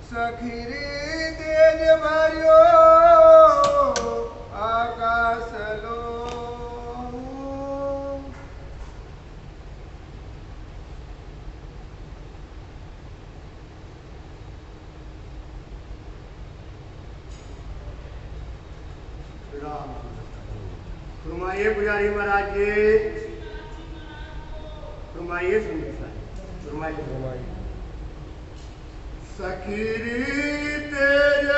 सखीरी तेज भरियो आकाश लो। फरमाइए पुजारी महाराज जी, फरमाइए फरमाइए। सखीरी तेज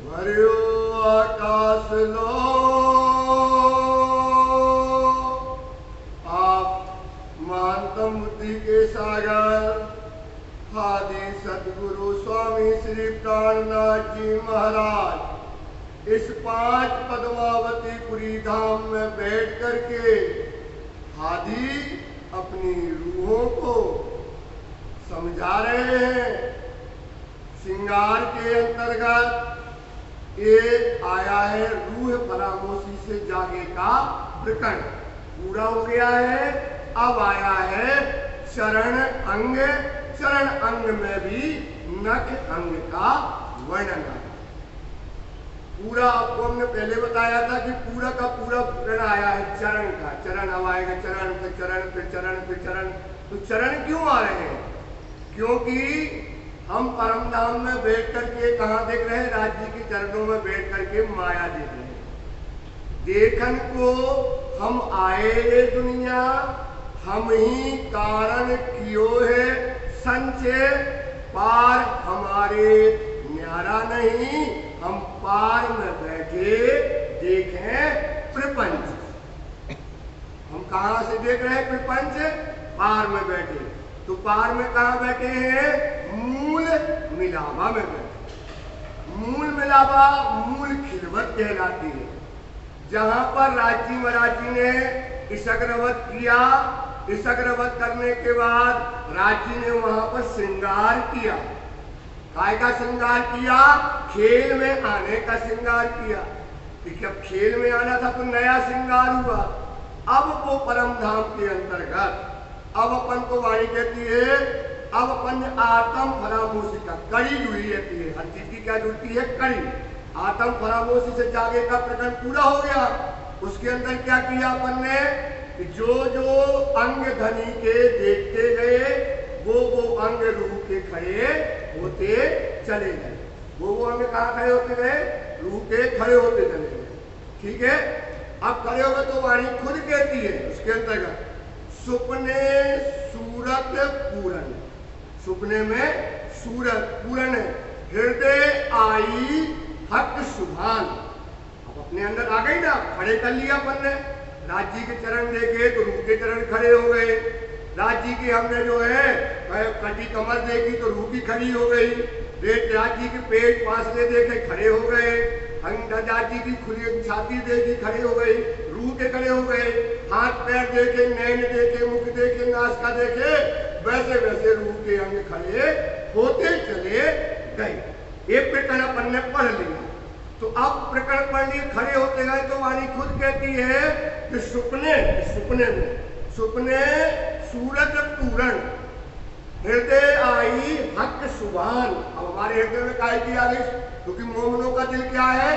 भरियो आकाश लो, आप महानतम बुद्धि के सागर आदि सदगुरु स्वामी श्री प्राणनाथ जी महाराज इस 5 पद्मावती पुरी धाम में बैठ करके आदि अपनी रूहों को समझा रहे हैं। श्रृंगार के अंतर्गत ये आया है रूह परामोशी से जागे का प्रकरण पूरा हो गया है। अब आया है चरण अंग। चरण अंग में भी नख अंग का वर्णन आया। पूरा आपको हमने पहले बताया था कि पूरा का पूरा प्रकरण आया है चरण का। चरण अब आएगा चरण फिर चरण फिर चरण फिर चरण। तो चरण क्यों आ रहे हैं? क्योंकि हम परम धाम में बैठ करके कहाँ देख रहे हैं? राज्य के चरणों में बैठ करके माया देख रहे हैं। देखन को हम आए ये दुनिया, हम ही कारण कियो है संचय, पार हमारे न्यारा नहीं, हम पार में बैठे देखें प्रपंच। हम कहाँ से देख रहे हैं प्रपंच? पार में बैठे। तो पार में कहाँ बैठे हैं? मूल मिलावा में बैठे। मूल मिलावा मूल खिलवत कहलाती है। जहां पर राजी महाराज जी ने इसग्रवत किया, इसग्रवत करने के बाद राजी ने वहां पर श्रृंगार किया। काय का श्रृंगार किया? खेल में आने का श्रृंगार किया। क्योंकि अब खेल में आना था तो नया श्रृंगार हुआ। अब वो परम धाम के अंतर्गत अब अपन को वाणी कहती है, अब अपन आत्म फरामोशी का कड़ी जुड़ी रहती है। हर चीज की क्या जुड़ती है? कड़ी। आत्म फरामोशी से जागे का प्रकरण पूरा हो गया। उसके अंदर क्या किया अपन ने? जो जो अंग धनी के देखते गए वो अंग रूह के खड़े होते चले गए। वो अंग कहाँ खड़े होते गए? रूह के खड़े होते चले गए। ठीक है। अब खड़े हो गए तो वाणी खुद कहती है उसके अंतर्गत सुपने सूरत पूरन। सुपने में सूरत पूरन हृदय आई हक सुभान। अब अपने अंदर आ गई ना, खड़े कर लिया अपन ने। राज्य के चरण देखे तो रूह के चरण खड़े हो गए। राज्य की हमने जो है कटी कमर देखी तो रूह की खड़ी हो गई। राज्य के पेट फासले देखे खड़े हो गए। राज्य की खुली छाती देखी खड़े हो गई, रूह के खड़े हो गए। हाथ पैर देखे, नैन देखे, मुख देखे, नासिका देखे, वैसे वैसे रूह के अंग खड़े होते चले गए। एक प्रकरण अपन ने पढ़ लिया। तो अब प्रकरण पढ़ लिए, खड़े होते गए तो वाणी खुद कहती है कि सुपने सूरत पूरण हृदय आई हक सुभान। अब हमारे हृदय में काय की आ गई? क्योंकि मोमनों का दिल क्या है?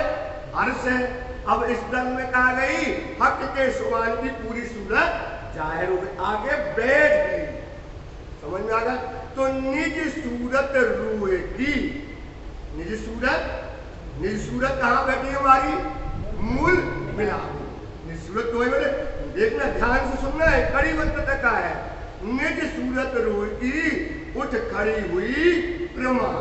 हर्ष है। अब इस दल में कहा गई हक के सुभान की पूरी सूरत जाहिर हो गई, आगे बैठ गई। समझ में आ गया? तो निज सूरत रूह की, निज सूरत कहाँ बैठी है हमारी? मूल मिला। निज सूरत तो है, देखना ध्यान से सुनना है। कड़ी मंत्र का है निज सूरत रूह की उठ खड़ी हुई प्रमाण।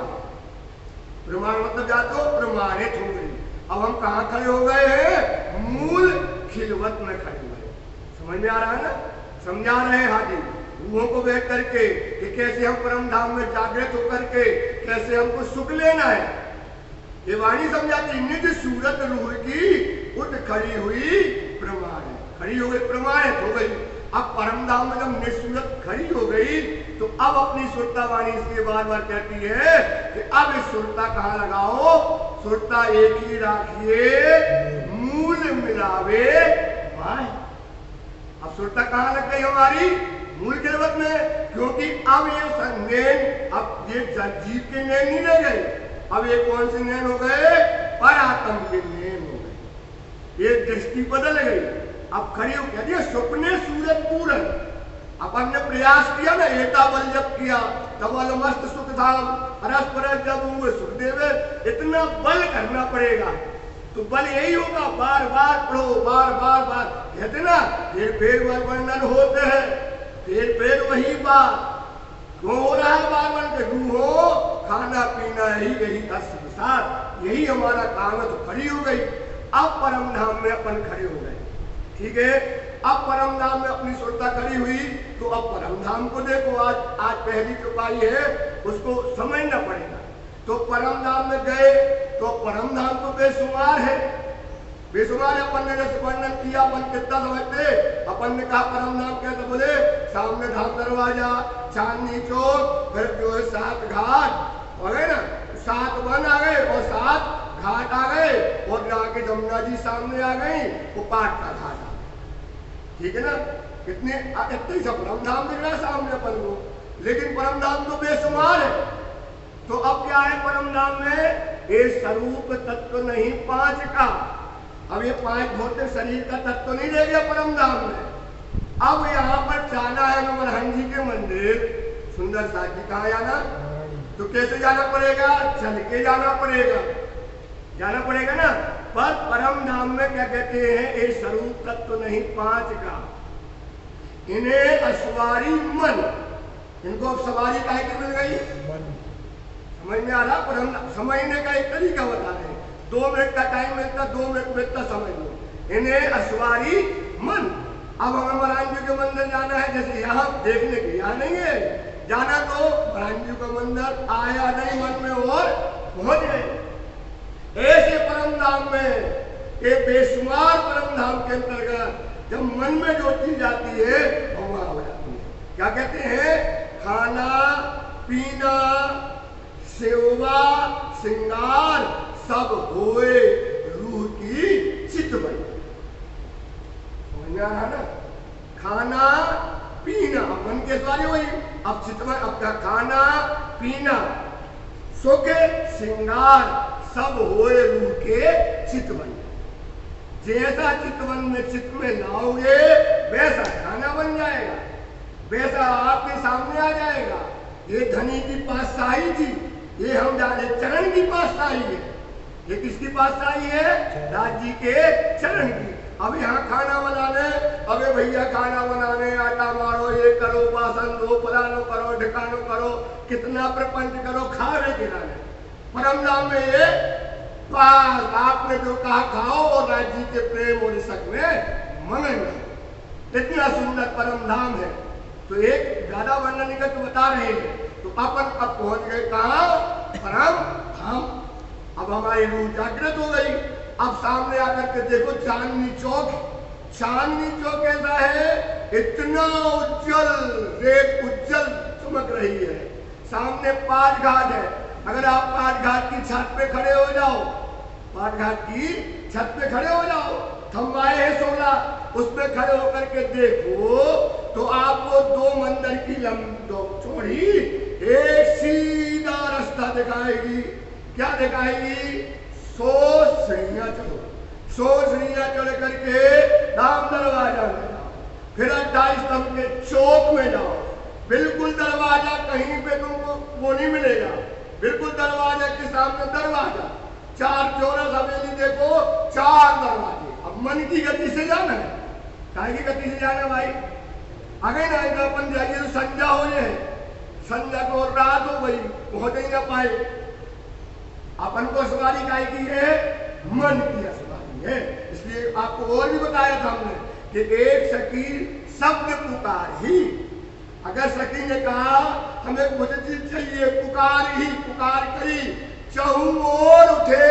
प्रमाण मतलब जातो प्रमाणित हो गई। अब हम कहाँ खड़े हो गए हैं? मूल खिलवत में खड़े हुए। समझ में आ रहा है ना? समझा रहे हैं हाजी रूहों को बैठ करके कि कैसे हम परम धाम में जागृत होकर के कैसे हमको सुख लेना है। ये वाणी समझाती निज सूरत रूह की उठ खड़ी हुई प्रमाण। खड़ी हो गई, प्रमाणित हो गई। अब परम धाम में जब निसूरत खड़ी हो गई तो अब अपनी सुरता वाणी इसलिए बार बार कहती है कि अब इस सुरता कहाँ लगाओ? सुरता एक ही राखिए, मूल मिलावे माय। अब सुरता कहाँ लग गई हमारी? मूल केवट में, क्योंकि अब ये नैन, अब ये जीव के नैन नहीं रह गए, अब ये कौन से नैन हो गए? परात्म के नैन हो गए। ये दृष्टि बदल गई। अब खड़ी हो गया स्वप्ने सूरज पूरन। अपन ने प्रयास किया ना, एता बल जब किया तबल मस्त सुख धाम हरस परस जब हुए सुखदेव, इतना बल करना पड़ेगा। तो बल यही होगा, बार बार पढ़ो, बार बार बार कहते ना, फिर वर्णन होते हैं, फिर वही बात क्यों हो रहा है बार बार के हो खाना पीना यही साथ यही हमारा काम है। तो खड़ी हो गई। अब परम धाम में अपन खड़े हो गए, ठीक है। अब परम धाम में अपनी सुरता खड़ी हुई, तो अब परम धाम को देखो। आज पहली चौपाई है, उसको समझना पड़ेगा। तो परम धाम में गए, तो परम धाम तो बेशुमार है, बेशुमार है। अपन ने जैसे वर्णन किया, अपन कितना समझते, अपन ने कहा परम धाम कैसे, बोले सामने धाम दरवाजा, चांदनी चौक, फिर जो है 7 घाट हो गए ना, 7 वन आ गए और 7 घाट आ गए, और जाके जमुना जी सामने आ गई, वो पाट का घाट आ गया, ठीक है ना। कितने सब परम धाम दिख रहा है सामने अपन को, लेकिन परम धाम तो बेशुमार है। तो अब क्या है परम धाम में? ये स्वरूप तत्व नहीं 5 का। अब ये 5 भौतिक शरीर का तत्व नहीं रह गया परम धाम में। अब यहाँ पर जाना है नवरहन जी के मंदिर, सुंदर सा जी, कहाँ जाना? तो कैसे जाना पड़ेगा? चल के जाना पड़ेगा, जाना पड़ेगा ना। पर परम धाम में क्या कहते हैं? ये स्वरूप तत्व नहीं 5 का, इन्हें अश्वारी मन, इनको अब सवारी काहे की मिल गई? समझ में आ रहा? पर हम समझने का एक तरीका बता रहे हैं। 2 मिनट का टाइम मिलता, 2 मिनट में इतना समझ लो। इन्हें अश्वारी मन। अब हमें महाराज जी के मंदिर जाना है, जैसे यहाँ देखने के यहाँ नहीं है जाना, तो महाराज जी का मंदिर आया नहीं मन में और पहुंच गए। ऐसे परम धाम में, ये बेशुमार परम धाम के अंतर्गत जब मन में जो चीज आती है वो वहां हो जाती है। क्या कहते हैं? खाना पीना सेवा श्रृंगार सब होए रूह की चितवन। समझ में आ रहा ना? खाना पीना मन के द्वारा वही, अब चितवन, अब क्या? खाना पीना सुख श्रृंगार सब होए रूह के चितवन। जैसा चितवन में चित्त में लाओगे वैसा खाना बन जाएगा, वैसा आपके सामने आ जाएगा। ये धनी की पातशाही थी, ये हम जा रहे चरण की पातशाही है। ये किसकी पातशाही है? राज जी के चरण की। अब यहाँ खाना बनाने, अबे भैया खाना बनाने, आटा मारो, ये करो, बासन दो, फलानो करो, ढिकानो करो, कितना प्रपंच करो, खावे खिलाने। परम धाम में ये पास आपने जो कहा खाओ और राज जी के प्रेम और इसक में मनन। इतना सुंदर परम धाम है। तो एक ज्यादा वर्णन निकल तो बता रहे हैं। तो अपन अब पहुंच गए कहाँ? परम धाम। अब हमारी रूह जागृत हो गई। अब सामने आकर के देखो चांदनी चौक। चांदनी चौक ऐसा है, इतना उज्जवल, रेत उज्जवल चमक रही है। सामने 5 घाट है। अगर आप 5 घाट की छत पे खड़े हो जाओ, 5 घाट की छत पे खड़े हो जाओ, थम्बाए है 16, उस पे खड़े होकर के देखो तो आपको 2 मंदिर की चौड़ी एक सीधा रास्ता दिखाएगी। क्या दिखाएगी? 100 सीढ़ियां चलो, 100 सीढ़ियां चढ़ करके राम दरवाजा में जाओ, फिर 28 स्तंभ के चौक में जाओ। बिल्कुल दरवाजा कहीं पे तुमको वो नहीं मिलेगा, बिल्कुल दरवाजा के सामने दरवाजा। 4 चौरस हवेली देखो, 4 दरवाजे। अब मन की गति से जाना है, काय की गति से जाना भाई? अगर ना इधर अपन जाइए तो संध्या हो जाए, संध्या को रात हो गई, पहुंच ही ना पाए। अपन को सवारी काय की है? मन की सवारी है। इसलिए आपको और भी बताया था हमने कि एक सखी शब्द पुकार ही। अगर सखी ने कहा हमें मुझे चीज चाहिए, पुकार ही पुकार करी, चहु और उठे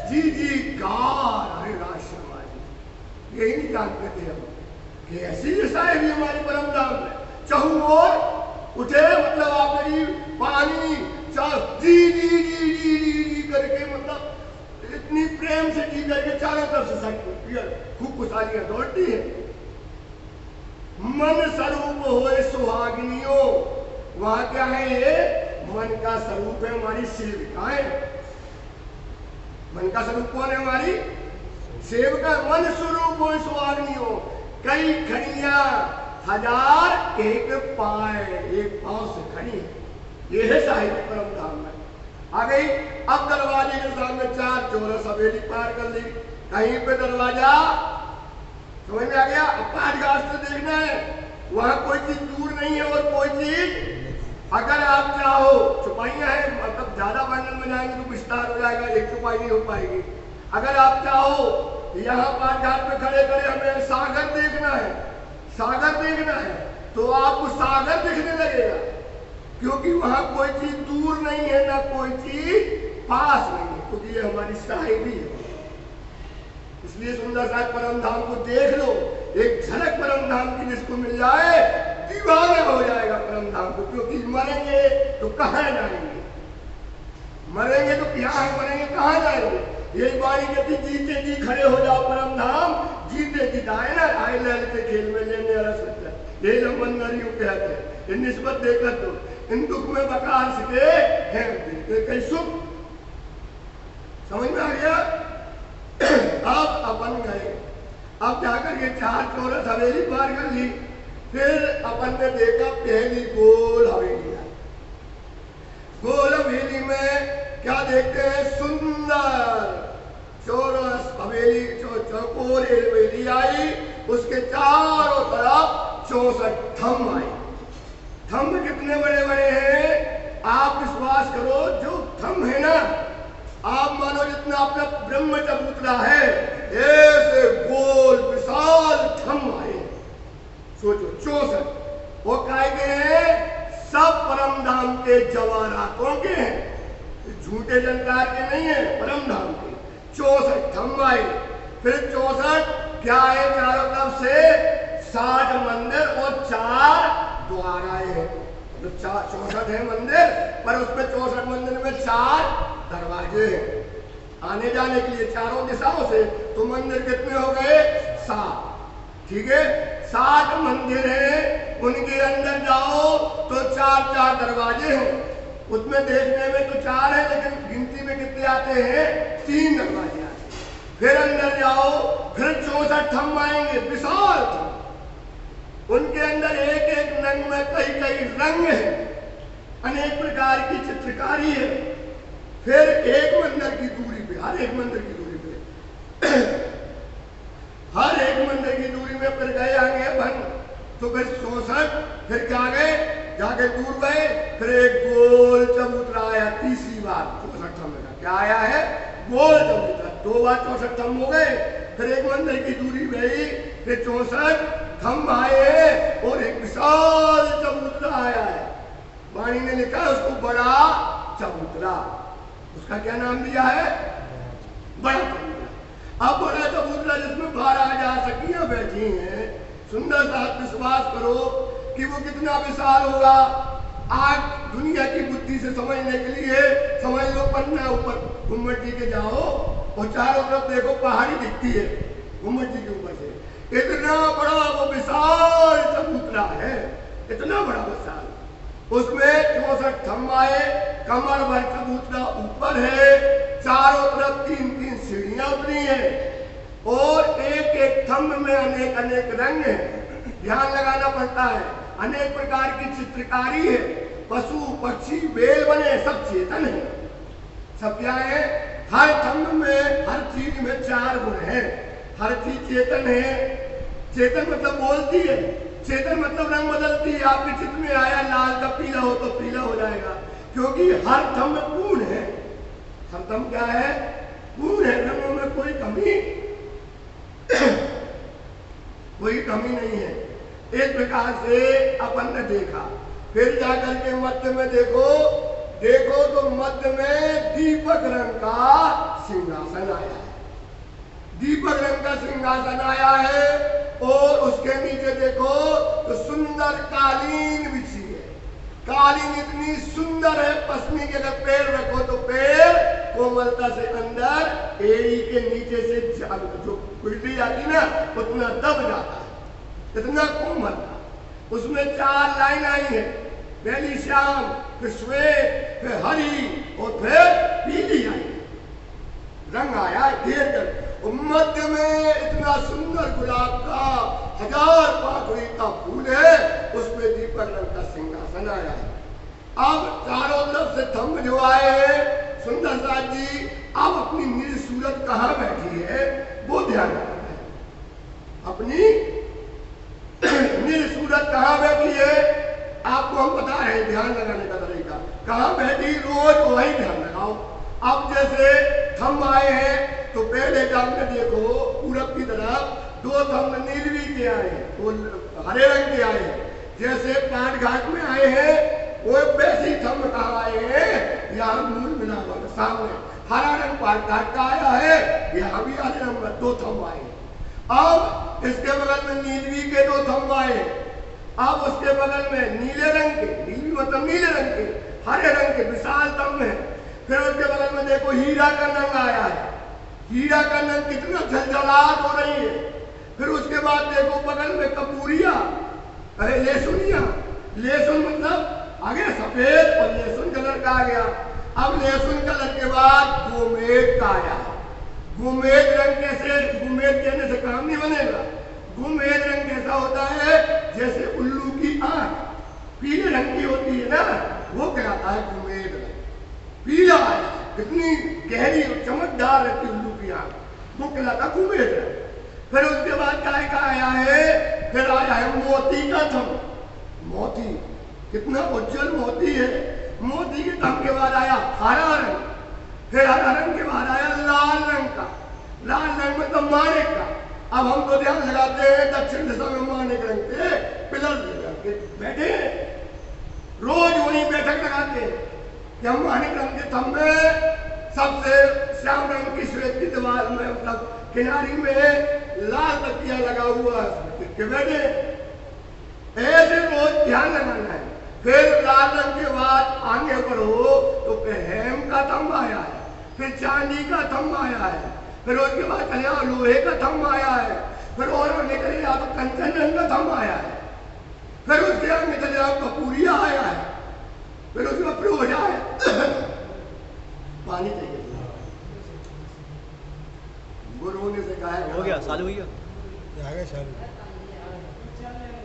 जी जी गार। अरे राज शर्मा जी, यही नहीं जानते थे हम कि ऐसी दिशा है भी हमारी परम धाम में। चहु और उठे मतलब आप मेरी पानी जी जी जी जी जी जी करके, मतलब इतनी प्रेम से जी करके चारों तरफ से खूब खुशहालियां दौड़ती है। मन स्वरूप होए सुहागिनियों। वहां क्या है? ये मन का स्वरूप है हमारी सेविकाएं। मन का स्वरूप कौन है? हमारी सेविका। मन स्वरूप होए सुहागिनियों, कई खड़ियां हजार एक पाए, एक पांव से खड़ी है। ये है साहित्य परम धाम में आ गई। अब दरवाजे के सामने 4 चौरस हवेली पार कर ली। कहीं पे दरवाजा समझ में आ गया? अब पाठघाट से देखना है, वहां कोई चीज दूर नहीं है और कोई चीज अगर आप चाहो, चुपाइयां हैं मतलब ज्यादा वर्णन में जाएंगे तो विस्तार हो जाएगा, एक चुपाई नहीं हो पाएगी। अगर आप चाहो यहाँ पाठघाट में खड़े खड़े हमें सागर देखना है, सागर देखना है, तो आपको सागर दिखने लगेगा, क्योंकि वहां कोई चीज दूर नहीं है ना कोई चीज पास नहीं है, क्योंकि ये हमारी साहिबी है। इसलिए सुंदर सा परम धाम को देख लो, एक झलक परम धाम की जिसको मिल जाए दीवाना हो जाएगा परम धाम को। क्योंकि मरेंगे तो कहाँ जाएंगे? मरेंगे तो यहाँ मरेंगे, कहाँ जाएंगे? यही वाणी कहती, जीते जी खड़े हो जाओ परम धाम, जीते जी दाए ना आए लहलते खेल में लेने वाला सच्चा। ये जो मंदरियों कहते हैं, ये निस्बत देकर तो इन दुख में बकार सके हैं कई सुख। समझ में आ गया? अब अपन गए, अब जाकर के 4 चौरस हवेली पार कर ली। फिर अपन ने देखा पहली गोल हवेली है। गोल हवेली में क्या देखते हैं? सुंदर चौरस हवेली, चौकोर हवेली आई, उसके चारों तरफ 64 थंब आए। थंब कितने बड़े बड़े हैं? आप विश्वास करो, जो थंब है ना, आप मानो जितना अपना ब्रह्म चबूतरा है, ऐसे गोल विशाल थंब आए। सोचो 64, वो काय के हैं? सब परम धाम के जवाहरातों के हैं, झूठे जनकार के नहीं है, परम धाम के 64 थंब आए। फिर 64 क्या है? चारों तरफ से 60 मंदिर और 4 द्वार आए हैं। तो 64 है मंदिर, पर उसमें 64 मंदिर में 4 दरवाजे हैं आने जाने के लिए चारों दिशाओं से। तो मंदिर कितने हो गए? 7। ठीक है, 7 मंदिर हैं, उनके अंदर जाओ तो 4 दरवाजे हैं। उसमें देखने में तो 4 है, लेकिन गिनती में कितने आते हैं? 3 दरवाजे आते हैं। फिर अंदर जाओ, फिर 64 थंब आएंगे, विशाल थंब। उनके अंदर एक एक नंग में कई कई रंग है, अनेक प्रकार की चित्रकारी है। फिर एक मंदिर की दूरी पे, हर एक मंदिर की दूरी पे हर एक मंदिर की दूरी में फिर गए आगे बन, तो फिर 64, फिर क्या गए? जाके दूर गए, फिर एक गोल चबूतरा आया। तीसरी बार 64 थंब का क्या आया है? गोल चबूतरा। 2 बार 64 थंब हो गए। फिर एक मंदिर की दूरी गई, फिर 64 थंब आए और एक विशाल चबूतरा आया है। वाणी ने लिखा है उसको बड़ा चबूतरा। उसका क्या नाम दिया है? बड़ा चबूतरा। अब बड़ा चबूतरा जिसमें 12,000 सखियां बैठी हैं, सुंदर सा विश्वास करो कि वो कितना विशाल होगा। आज दुनिया की बुद्धि से समझने के लिए समझ लो, पन्ना ऊपर गुम्बद जी के जाओ और चारों तरफ देखो पहाड़ी दिखती है गुम्बद जी के ऊपर से। इतना बड़ा वो विशाल चबूतरा है, इतना बड़ा विशाल। उसमें 64 थंब आए, कमर भर चबूतरा ऊपर है, चारों तरफ 3-3 सीढ़ियां उतरी हैं और एक एक थंब में अनेक अनेक रंग हैं। ध्यान लगाना पड़ता है, अनेक प्रकार की चित्रकारी है। पशु पक्षी बेल बने सब चेतन है। सब क्या है? हर थंब में, हर चीज में 4 गुण है। हर चीज चेतन है। चेतन मतलब बोलती है, चेतन मतलब रंग बदलती है। आपके चित्र में आया लाल का पीला हो तो पीला हो जाएगा, क्योंकि हर थंब में गुण है। हर थंब क्या है? गुण है। रंगों में कोई कमी कोई कमी नहीं है। इस प्रकार से अपन ने देखा। फिर जाकर के मध्य में देखो तो मध्य में दीपक रंग का सिंहासन आया है। दीपक रंग का सिंहासन आया है और उसके नीचे देखो तो सुंदर कालीन बिछी है। कालीन इतनी सुंदर है, पसनी के अगर पैर रखो तो पैर कोमलता से अंदर एड़ी के नीचे से जो कुल्टी जाती ना उतना दब जाता है। इतना कोमल था। उसमें 4 लाइन आई है, पहली श्याम, फिर श्वेत, फिर हरी और फिर पीली आई है। रंग आया घेर कर, और मध्य में इतना सुंदर गुलाब का 1000 पाखुड़ी का फूल है, उसमें दीपक रंग का सिंहासन आया है। अब चारों तरफ से थंब जो आए हैं, सुंदर दास जी अब अपनी निज सूरत कहाँ बैठी है वो ध्यान रखना है। अपनी निज सूरत कहाँ बैठी है आपको हम बता रहे हैं, ध्यान लगाने का तरीका। कहाँ बैठी, रोज वही ध्यान लगाओ। अब जैसे थंब आए हैं तो पहले हमने देखो पूरब की तरफ 2 थंब नीलवी के आए हैं, वो हरे रंग के आए हैं। जैसे पाट घाट में आए हैं वो वैसे ही थंब कहाँ आए हैं, यहाँ मूल मिला हुआ सामने हरा रंग पाट घाट का आया है, यहाँ भी हरे रंग में 2 थंब आए हैं। अब इसके बगल में नीलवी के 2 थंब आए हैं। अब उसके बगल में नीले रंग के, नीली मतलब नीले रंग के, हरे रंग के विशाल थंब है। फिर उसके बगल में देखो हीरा का रंग आया है, हीरा का रंग कितना झलझलाहट हो रही है। फिर उसके बाद देखो बगल में कपूरिया, अरे लहसुनिया, लहसुन मतलब आगे सफेद और लहसुन कलर का आ गया। अब लहसुन कलर के बाद गोमेद का आया है। गोमेद रंग कैसे, गोमेद कहने से काम नहीं बनेगा। गोमेद रंग कैसा होता है, जैसे उल्लू की आंख पीले रंग की होती है ना, वो कहलाता है गोमेद रंग। पीला इतनी गहरी और चमकदार रहती उल्लू की आंख, वो कहलाता गोमेद रंग। फिर उसके बाद काय का आया है, फिर आया है मोती का थंब। मोती कितना उज्जवल मोती है। मोती के थंब के बाद आया हरा रंग, फिर हरा रंग के बाद आया लाल रंग का, लाल रंग में तो माणिक का। अब हम तो ध्यान लगाते हैं दक्षिण दिशा में माणिक रंग के पिलर के बैठे, रोज वही बैठक लगाते हैं कि हम माणिक रंग के थंब में सबसे श्याम रंग की श्वेत की दीवार में मतलब किनारी में लाल तकिया लगा हुआ के बैठे, ऐसे रोज ध्यान लगाना है। फिर लाल रंग के बाद आगे बढ़ो तो फिर हेम का थंब आया है, फिर चांदी का थंब आया है, फिर उसके बाद चले आओ लोहे का थंब आया है, फिर और निकले आओ तो कंचन रंग का थंब आया है, फिर उसके आगे चले आओ कपूरिया आया है, फिर उसके बाद फिरोज आया। पानी चाहिए गुरु ने से कहा है, हो गया चालू, हो गया आगे चालू,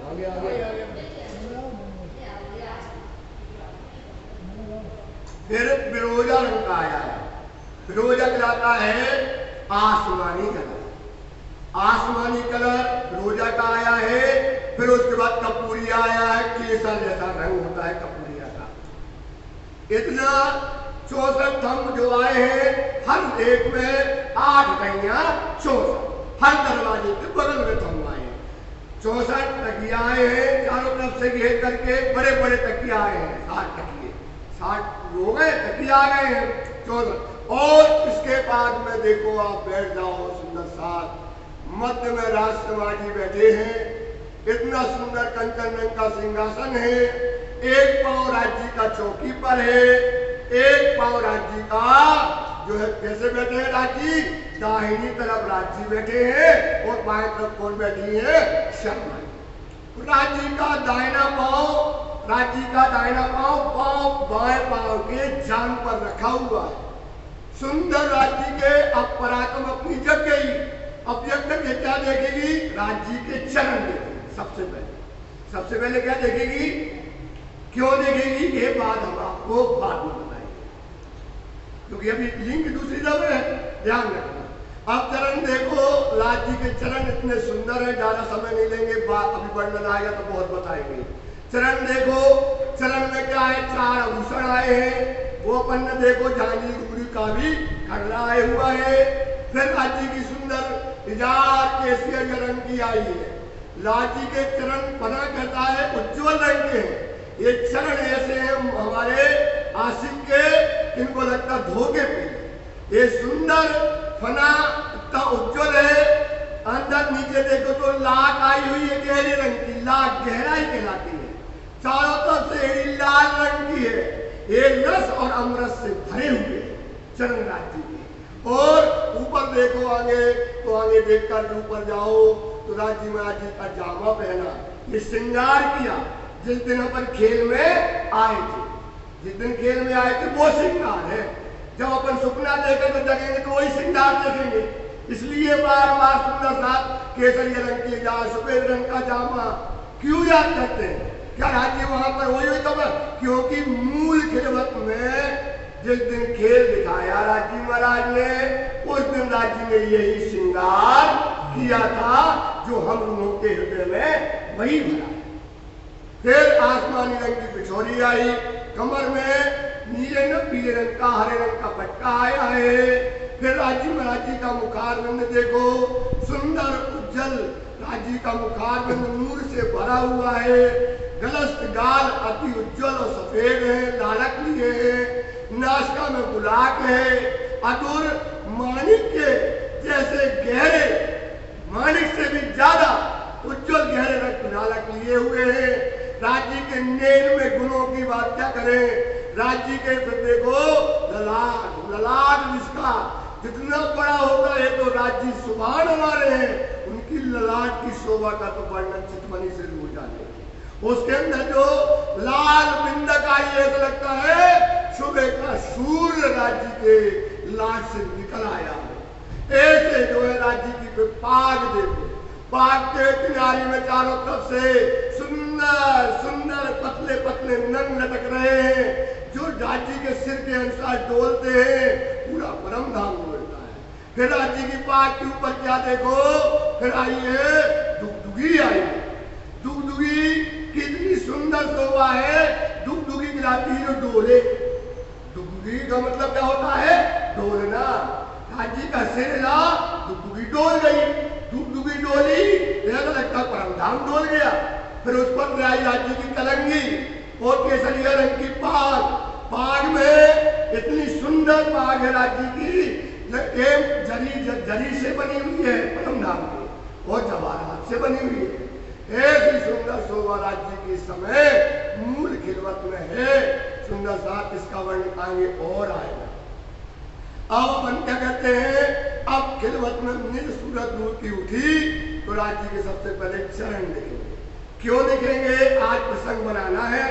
आगे आगे। फिर फिरोजा रंग का आया है, फिरोजा कहलाता है आसमानी कलर। आसमानी कलर फिरोजा का आया है। फिर उसके बाद कपूरिया आया है, केसर जैसा रंग होता है कपूरिया का। इतना 64 थंब जो आए हैं, हर एक में 8 कहियां 64, हर दरवाजे के बगल में थंब आए हैं। 64 तकिया आए हैं, चारों तरफ से घेर करके बड़े बड़े तकिया आए हैं, 60 तकिए, 60 हो गए तकिया आ गए हैं 14। और इसके बाद में देखो आप बैठ जाओ सुंदर साथ, मध्य में राष्ट्रवादी बैठे हैं, इतना सुंदर कंचन रंग का सिंहासन है। एक पांव राज्य का चौकी पर है, एक पांव राज्य का जो है कैसे बैठे हैं राज्य, दाहिनी तरफ राज्य बैठे हैं और बाएं तरफ कौन बैठी है, शर्मा। राज्य का दाहिना पांव, राज्य का दाहिना पांव बाएं पांव के जांग पर रखा हुआ है। सुंदर राज्य के अब पराक्रम अपनी जग गई। अब जग करके क्या देखेगी, राज्य के चरण देखेगी। सबसे पहले क्या देखेगी, क्यों देखेगी, ये बात हम आपको बाद में बताएंगे, क्योंकि अभी लिंक दूसरी तरफ है, ध्यान रखना। अब चरण देखो, राज्य के चरण इतने सुंदर है, ज्यादा समय नहीं लेंगे, बात अभी वर्णन आएगा तो बहुत बताएंगे। चरण देखो, चरण में क्या है, 4 आभूषण आए हैं, वो अपन ने देखो जानी गुरी का भी खड़ला आए हुआ है। फिर राज्य की सुंदर इजार केसरिया रंग की आई है। राज्य के चरण बना करता है उज्ज्वल रंग के हैं। ये चरण ऐसे हैं हमारे आशिक के, इनको लगता धोखे पे। ये सुंदर फना इतना उज्ज्वल है, अंदर नीचे देखो तो लाख आई हुई है गहरे रंग की, लाख गहराई कहलाती है। चारों तरफ से लाल रंग की है, ये रस और अमृत से भरे हुए चरण राज्य के। और ऊपर देखो आगे, तो आगे देखकर ऊपर जाओ तो राजी महाराज जी का जामा पहना, ये श्रृंगार किया। जिस दिन अपन खेल में आए थे, जिस दिन खेल में आए थे वो श्रृंगार है। जब अपन सपना देखें तो जगेंगे तो वही श्रृंगार देखेंगे। इसलिए बार बार सुंदर साथ केसरिया रंग की जा, सफेद रंग का जामा क्यों याद करते हैं? क्या राज्य वहां पर वही तो क्योंकि मूल खिलवत में जिस दिन खेल दिखाया राजी महाराज ने, उस दिन राजी ने यही श्रृंगार किया था जो हम लोगों के हृदय में वही भरा। फिर आसमानी रंग की पिछोरी आई, कमर में नीले न पीले रंग का हरे रंग का पट्टा आया है। फिर राजी महाराज जी का मुखारबिंद देखो, सुंदर उज्जवल राजी का मुखारबिंद नूर से भरा हुआ है। गलस्त गाल अति उज्जवल और सफेद है, लालक लिए है। नासिका में गुलाब है, अधूर माणिक के जैसे गहरे, माणिक से भी ज्यादा उज्जवल गहरे रक्त लालक लिए हुए हैं। राज्य के नैन में गुणों की बात क्या करें? राज्य के हृदय को ललाट जिसका जितना बड़ा होता है तो राज्य सुभान हमारे हैं, उनकी ललाट की शोभा का तो वर्णन चितमनी से हो जाते हैं। उसके अंदर जो लाल बिंदक आई ऐसा लगता है सुबह का सूर्य राज्य के लाट से निकल आया है। ऐसे जो है राज्य की पाग देखो, पाग के किनारे में चारों तरफ से सुंदर सुंदर पतले पतले नंग लटक रहे हैं जो राज्य के सिर के अनुसार डोलते हैं, पूरा परम धाम डोलता है। फिर राज्य की पाग के ऊपर क्या देखो, फिर आई है दुगदुगी आई है। दुगदुगी कितनी सुंदर शोभा है, दुगदुगी गिराती है जो डोले। दुगदुगी का मतलब क्या होता है? डोलना। राज्य का सिर ला, दुगदुगी डोल गई, दुगदुगी डोली, ऐसा लगता परमधाम डोल गया। फिर उस पर आई राज्य की कलंगी और केसरिया रंग की पाग, पाग में इतनी सुंदर पाग है राज्य की, जरी से बनी हुई है परमधाम की और जवाहरात से बनी हुई है। ऐसी सुंदर शोभा राज्य की समय मूल खिलवत में है। सुंदर साथ इसका वर्णन आगे और आएगा। अब अपन क्या कहते हैं, अब खिलवत में निज सूरत नूर की उठी तो राज्य के सबसे पहले चरण देखेंगे। क्यों देखेंगे? आज प्रसंग बनाना है,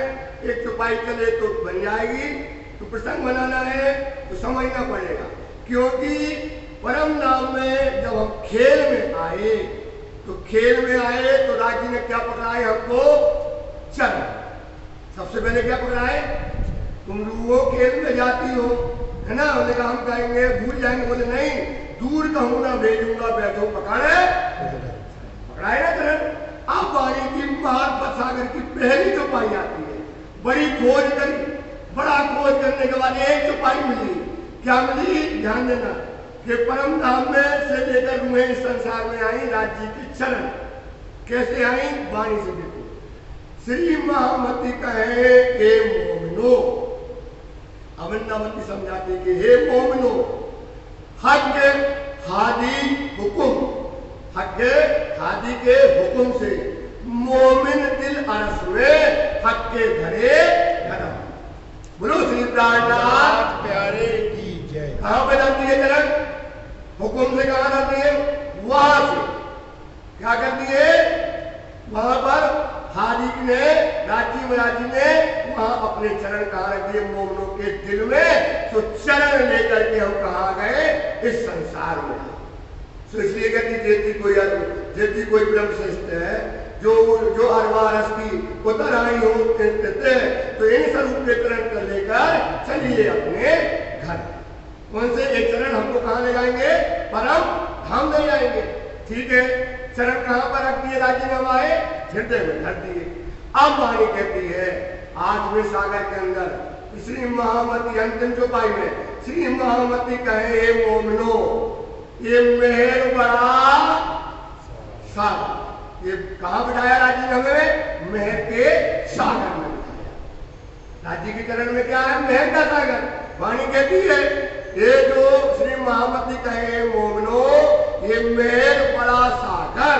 एक चौपाई चले तो बन जाएगी, तो प्रसंग बनाना है तो समझना पड़ेगा। क्योंकि परम नाम में जब हम खेल में आए तो खेल में आए तो राज्य ने क्या पकड़ाए हमको? चरण। सबसे पहले क्या पकड़ाए? तुम लोग खेल में जाती हो है ना, उन्होंने कहा हम कहेंगे भूल जाएंगे, बोले नहीं दूर कहूँ ना भेजूंगा, बैठो पकड़े, पकड़ाए ना चरण। अब वाणी की महान सागर की पहली चौपाई आती है। बड़ी खोज करी, बड़ा खोज करने के बाद एक चौपाई मिली। क्या मिली? ध्यान देना कि परम धाम में से लेकर मुझे इस संसार में आई राज्य की चरण। कैसे आई? वाणी से देखो। श्री महामती कहे हे मोमिनो, अवन्नावती समझाते कि हे मोमिनो, हक हादी हुकुम, हक हादी के हुकुम से मोमिन दिल अरस में हक के धरे धर्म। बोलो श्री प्राणनाथ प्यारे की जय। कहां पे जाती है चरण? हुकुम से कहां जाती है? वहां से क्या करती है? वहां पर हादी ने राजी महाराजी ने वहां अपने चरण कहां रख दिए? मोमनों के दिल में। तो चरण लेकर के हम कहां गए? इस संसार में। तो इसलिए कहती जेती कोई ब्रह्म श्रेष्ठ है जो अरवारस की उतर आई हो तो इन स्वरूप के चरण कर लेकर चलिए अपने घर। उनसे एक चरण हमको कहां ले जाएंगे? परम धाम ले जाएंगे। ठीक है, चरण कहां पर रख दिए? राज्य में आए हृदय में धर दिए। अब वाणी कहती है आठवें सागर के अंदर श्री महामती अंतिम चौपाई में श्री महामती कहे हे मोमिनो, ये मेहर बड़ा सागर। ये कहां बिठाया राज्य ने? हमें मेहर के सागर में बिठाया। राज्य के चरण में क्या है? मेहर का सागर। वाणी कहती है ये जो श्री महामती कहे मोमिनो, ये मेहर बड़ा सागर,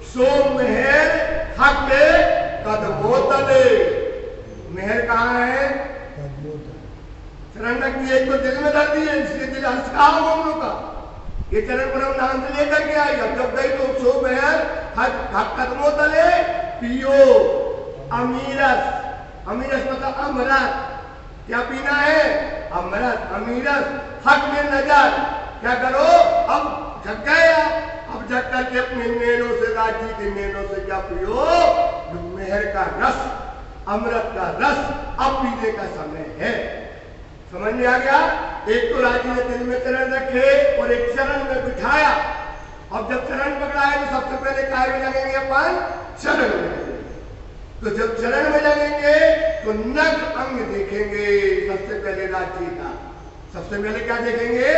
सो मेहर हक कदमों तले। मेहर कहाँ है? चरण रख दिए, एक तो दिल में धर दिए, इसलिए दिल हल्का मोमनों का। ये चरण परम धाम से लेकर के आई। अब जब गई तो सो बहर हक कदमों तले पियो अमीरस। अमीरस मतलब अमृत। क्या पीना है? अमृत। अमीरस हक में नजर। क्या करो? अब जग गए, अब जग करके अपने नैनों से, राज्य के नैनों से क्या पियो? मेहर का रस, अमृत का रस अब पीने का समय है। समझ में आ गया? एक तो राजी ने दिल में चरण रखे और एक चरण में बिठाया। अब जब चरण पकड़ा है तो सबसे पहले काय में लगेंगे अपन? चरण में लगेंगे। तो जब चरण में लगेंगे तो नख अंग देखेंगे। सबसे पहले राजी का सबसे पहले क्या देखेंगे?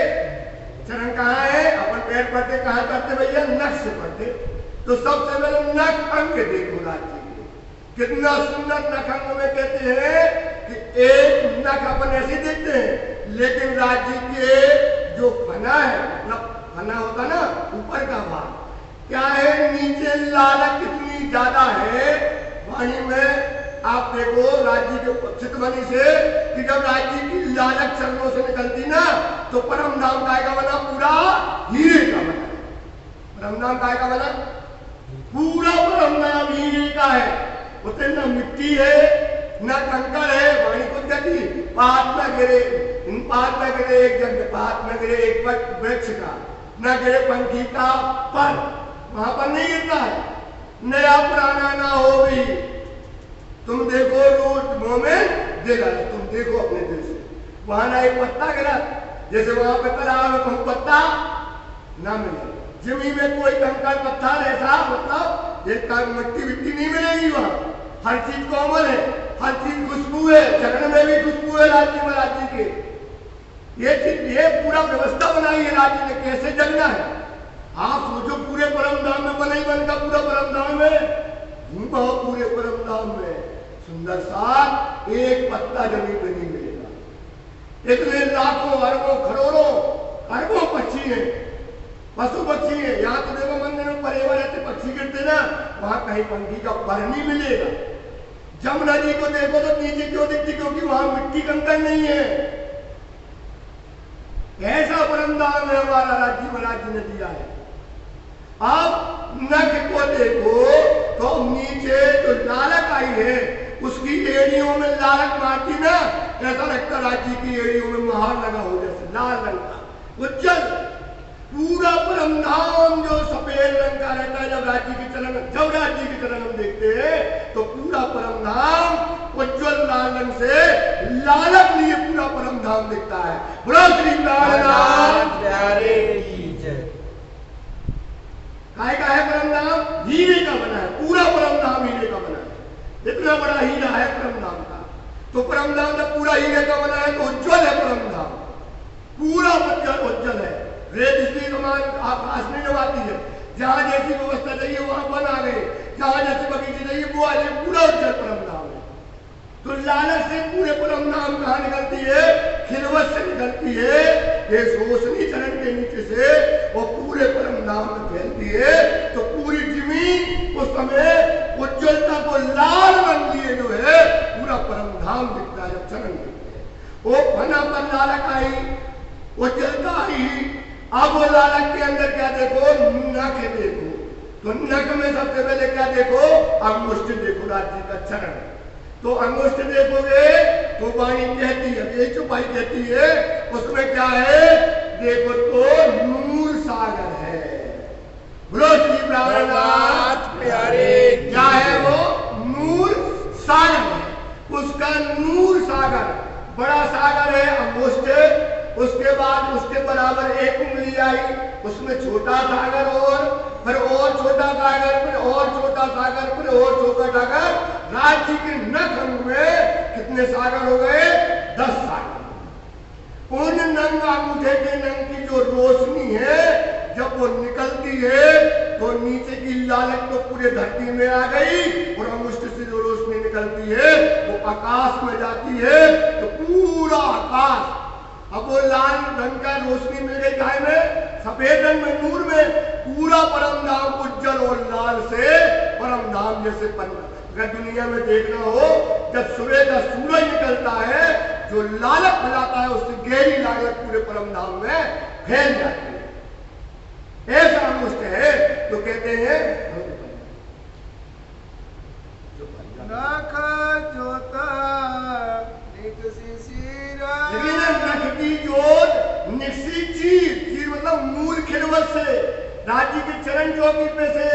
चरण कहाँ है? अपन पैर पढ़ते कहाँ करते भैया? नख से पढ़ते। तो सबसे पहले नख अंग देखो राजी। कितना सुंदर नख अंग में कहते हैं कि एक नख अपन ऐसे देखते हैं, लेकिन राज्य के जो फना है, मतलब फना होता ना ऊपर का भाग, क्या है? नीचे लालक कितनी ज्यादा है वाणी में। आप देखो राज्य के चितवनी से कि जब राज्य की लालक चरणों से निकलती ना तो परम धाम काय का बना? पूरा हीरे का बना। परम धाम काय का बना? पूरा परम धाम हीरे का है। उसे न मिट्टी है न कंकड़ है। वाणी को कहती पात न गिरे, पात न गिरे एक जग, पात न गिरे एक पट वृक्ष का, न गिरे पंखी का पर, वहां पर नहीं गिरता है। नया पुराना ना हो भी। तुम देखो रोज मोमेंट देगा, तुम देखो अपने दिल से, वहां ना एक पत्ता गिरा, जैसे वहां पे तालाब में कहूं पत्ता ना मिले, जमीन में कोई कंकड़ पत्थर ऐसा मतलब एक मिट्टी मिट्टी नहीं मिलेगी। वहां हर चीज कोमल है, हर चीज खुशबू है। चरण में भी खुशबू है राज्य में, राज्य के ये पूरा व्यवस्था बनाई है राज्य ने कैसे जगना है। आप सोचो पूरे परम धाम में बना ही बनता, पूरा परम धाम में घूमा पूरे परम धाम में सुंदर सा एक पत्ता जमीन में नहीं मिलेगा। इतने लाखों अरबों करोड़ों अरबों पक्षी हैं, पशु पक्षी है। यहाँ तो देखो मंदिर में परे रहते पक्षी गिरते ना, वहां कहीं पंखी का पर नहीं मिलेगा। जमुना जी को देखो तो नीचे क्यों दिखती? क्योंकि वहां मिट्टी कंकड़ नहीं है। ऐसा परम धाम है हमारा राज्य महाराज जी ने दिया है। अब नख को देखो तो नीचे जो लालक आई है उसकी एड़ियों में लालक मारती ना, ऐसा लगता राज्य की एड़ियों में महार लगा हो जैसे लाल रंग का उज्जवल। पूरा परम धाम जो सफेद रंग का रहता है जब राज्य की चरण, जब राज्य की चरण हम देखते हैं तो पूरा परम धाम उज्जवल लाल रंग से लालक लिए पूरा परम धाम दिखता है। बोलो श्री प्राणनाथ प्यारे की जय। काय का है परम धाम? हीरे का बना है। पूरा परम धाम हीरे का बना है। इतना बड़ा हीरा है परम धाम का। तो परम धाम जब पूरा हीरे का बना है तो उज्जवल है परम धाम, पूरा उज्जवल है। रेत इसलिए कमान आकाश में जब आती है, जहां जैसी व्यवस्था चाहिए वहां बन आ गए, जहां जैसे बगीचे चाहिए वो आ जाए, पूरा उज्जवल परम धाम है। तो लालच से पूरे परम धाम कहां निकलती है? खिलवत से निकलती है। ये रोशनी चरण के नीचे से वो पूरे परम धाम में फैलती है। तो पूरी जमीन उस समय उज्जवलता को लाल रंग लिए जो है पूरा परम धाम दिखता है जब चरण दिखते हैं। वो फना पर लालक आई, उज्जवलता आई। अब वो लालक के अंदर क्या देखो? नख देखो। तो नख में सबसे पहले क्या देखो? अंगुष्ठ देखो राज्य का चरण। तो अंगुष्ठ देखोगे तो वाणी कहती है, ये चुपाई कहती है उसमें क्या है? देखो तो नूर सागर है। बोलो श्री प्राणनाथ प्यारे। क्या है वो? नूर सागर है। उसका नूर सागर बड़ा सागर है अंगुष्ठ। उसके बाद उसके बराबर एक उंगली आई, उसमें छोटा सागर और फिर और छोटा सागर, फिर और छोटा सागर, फिर और छोटा सागर। राज्य के नख में कितने सागर हो गए? 10 सागर। उन नंग अंगूठे के नंग की जो रोशनी है जब वो निकलती है तो नीचे की लालक तो पूरे धरती में आ गई और अंगुष्ठ से जो रोशनी निकलती है वो आकाश में जाती है। तो पूरा आकाश अब वो लाल रंग का रोशनी मिल गई काय में? सफेद रंग में, नूर में। पूरा परम धाम उज्जवल और लाल से परम धाम जैसे अगर दुनिया में देखना हो जब सुबह का सूरज निकलता है जो लालक फैलाता है उससे गहरी लालक पूरे परम धाम में फैल जाती है। ऐसा अमुष्ट है तो कहते हैं नख जोता निकसी सीरा। लेकिन नख की जोत निकसी चीर, चीर मतलब मूल खिलवत से, राज्य के चरण चौकी पे से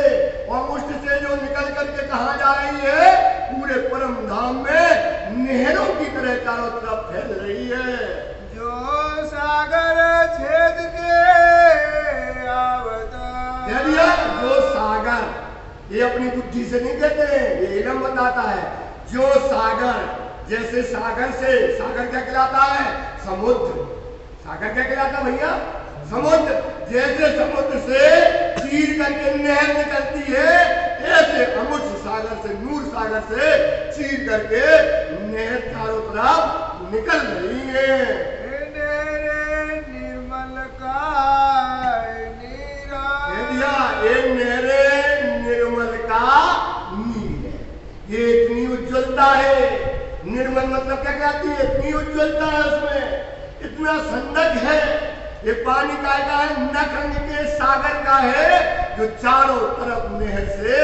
और मुष्ट से जो निकल करके कहा जा रही है पूरे परम धाम में नहरों की तरह चारों तरफ फैल रही है। जो सागर छेद के आवत। कह दिया जो सागर, ये अपनी बुद्धि से नहीं कहते हैं, ये इल्म बताता है। जो सागर, जैसे सागर से, सागर क्या कहलाता है? समुद्र। सागर क्या कहलाता भैया? समुद्र। जैसे समुद्र से चीर करके नहर निकलती है, ऐसे अमुष्ट सागर से, नूर सागर से चीर करके नहर चारों तरफ निकल रही है। निर्मल का नीरा। कह दिया ये मेरे निर्मल का नीर है, ये इतनी उज्ज्वलता है। निर्मल मतलब क्या कहती है? इतनी उज्ज्वलता है उसमें, इतना संदक है। ये पानी का है, नख रंग के सागर का है, जो चारों तरफ नहर से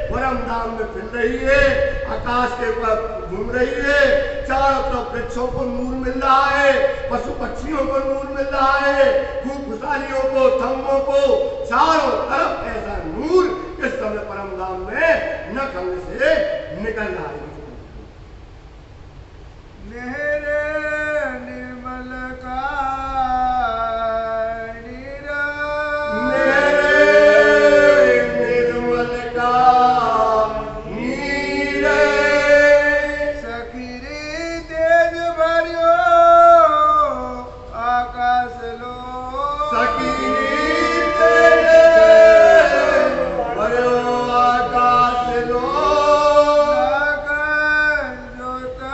परम धाम में फिर रही है, आकाश के ऊपर घूम रही है। चारों तरफ वृक्षों को नूर मिल रहा है, पशु पक्षियों को नूर मिल रहा है, खूब खुशहालियों को, थम्बों को, चारों तरफ ऐसा नूर इस समय परम धाम में नख रंग से निकल रहा है। नहर